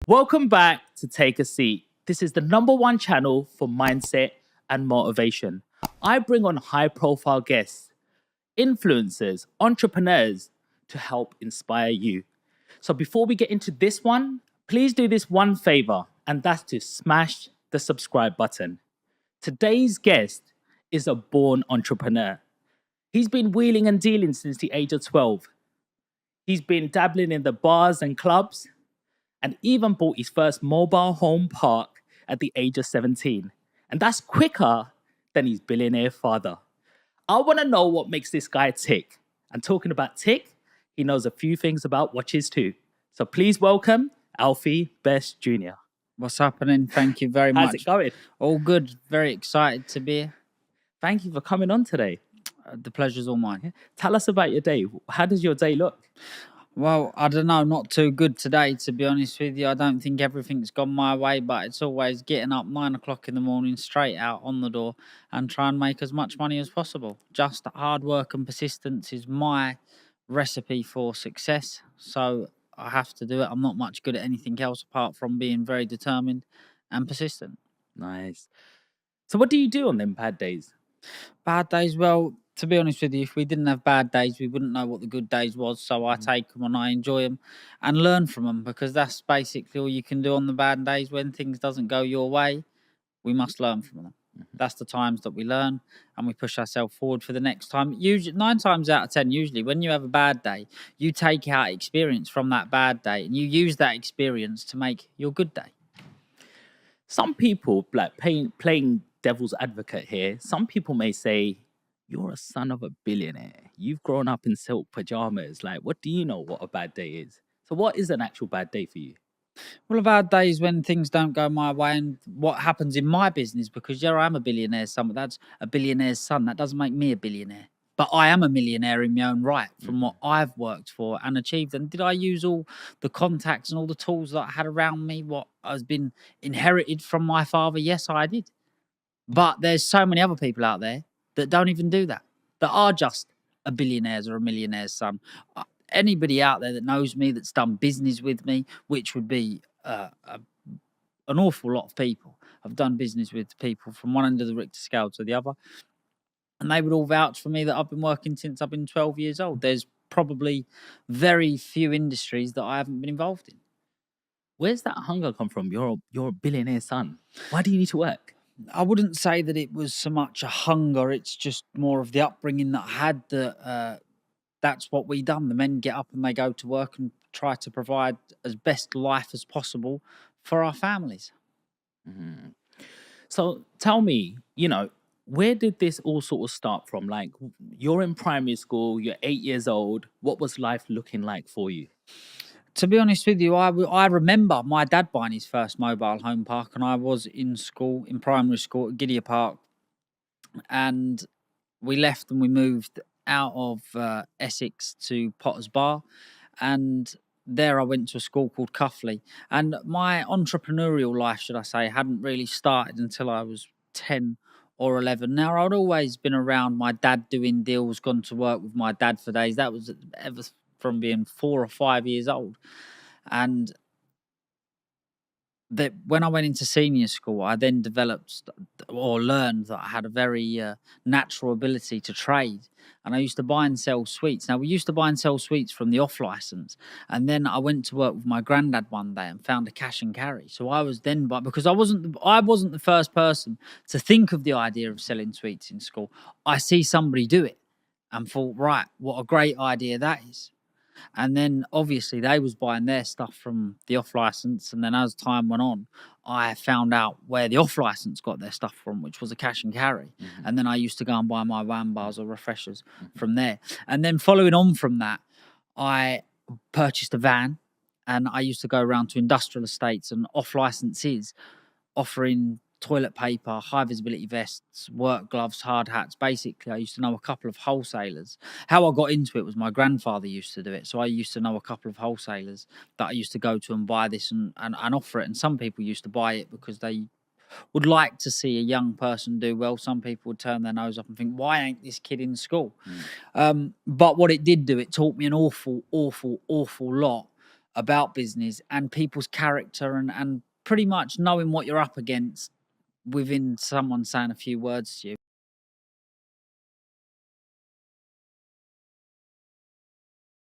Welcome back to Take a Seat. This is the #1 channel for mindset and motivation. I bring on high profile guests, influencers, entrepreneurs to help inspire you. So before we get into this one, please do this one favor, and that's to smash the subscribe button. Today's guest is a born entrepreneur. He's been wheeling and dealing since the age of 12. He's been dabbling in the bars and clubs and even bought his first mobile home park at the age of 17. And that's quicker than his billionaire father. I want to know what makes this guy tick. And talking about tick, he knows a few things about watches too. So please welcome Alfie Best Jr. What's happening? Thank you very much. How's it going? All good. Very excited to be here. Thank you for coming on today. The pleasure's all mine. Tell us about your day. How does your day look? Well, I don't know. Not too good today, to be honest with you. I don't think everything's gone my way, but it's always getting up 9 o'clock in the morning, straight out on the door and try and make as much money as possible. Just hard work and persistence is my recipe for success. So I have to do it. I'm not much good at anything else apart from being very determined and persistent. Nice. So what do you do on them bad days? Bad days, well, to be honest with you, if we didn't have bad days, we wouldn't know what the good days was. So I take them and I enjoy them and learn from them, because that's basically all you can do on the bad days. When things doesn't go your way, we must learn from them. That's the times that we learn and we push ourselves forward for the next time. Usually, 9 times out of 10, usually when you have a bad day, you take out experience from that bad day and you use that experience to make your good day. Some people, like playing devil's advocate here, some people may say, you're a son of a billionaire. You've grown up in silk pajamas. Like, what do you know what a bad day is? So what is an actual bad day for you? Well, a bad day is when things don't go my way, and what happens in my business, because yeah, I'm a billionaire's son, but that's a billionaire's son. That doesn't make me a billionaire. But I am a millionaire in my own right from what I've worked for and achieved. And did I use all the contacts and all the tools that I had around me, what has been inherited from my father? Yes, I did. But there's so many other people out there that don't even do that, that are just a billionaire's or a millionaire's son. Anybody out there that knows me, that's done business with me, which would be an awful lot of people. I've done business with people from one end of the Richter scale to the other, and they would all vouch for me that I've been working since I've been 12 years old. There's probably very few industries that I haven't been involved in. Where's that hunger come from? You're a billionaire son. Why do you need to work? I wouldn't say that it was so much a hunger. It's just more of the upbringing that I had, that that's what we done. The men get up and they go to work and try to provide as best life as possible for our families. Mm-hmm. So tell me, where did this all sort of start from? Like, you're in primary school, you're 8 years old. What was life looking like for you? To be honest with you, I remember my dad buying his first mobile home park, and I was in school, in primary school at Gidea Park, and we left and we moved out of Essex to Potter's Bar, and there I went to a school called Cuffley. And my entrepreneurial life, should I say, hadn't really started until I was 10 or 11. Now, I'd always been around my dad doing deals, gone to work with my dad for days. That was ever from being 4 or 5 years old. And that when I went into senior school, I then developed or learned that I had a very natural ability to trade. And I used to buy and sell sweets. Now, we used to buy and sell sweets from the off license. And then I went to work with my granddad one day and found a cash and carry. So I was then, because I wasn't the first person to think of the idea of selling sweets in school. I see somebody do it and thought, right, what a great idea that is. And then obviously they was buying their stuff from the off license, and then as time went on, I found out where the off license got their stuff from, which was a cash and carry. And then I used to go and buy my wham bars or refreshers from there. And then following on from that, I purchased a van, and I used to go around to industrial estates and off licenses offering toilet paper, high visibility vests, work gloves, hard hats. Basically, I used to know a couple of wholesalers. How I got into it was my grandfather used to do it. So I used to know a couple of wholesalers that I used to go to and buy this and offer it. And some people used to buy it because they would like to see a young person do well. Some people would turn their nose up and think, why ain't this kid in school? But what it did do, it taught me an awful lot about business and people's character, and pretty much knowing what you're up against within someone saying a few words to you.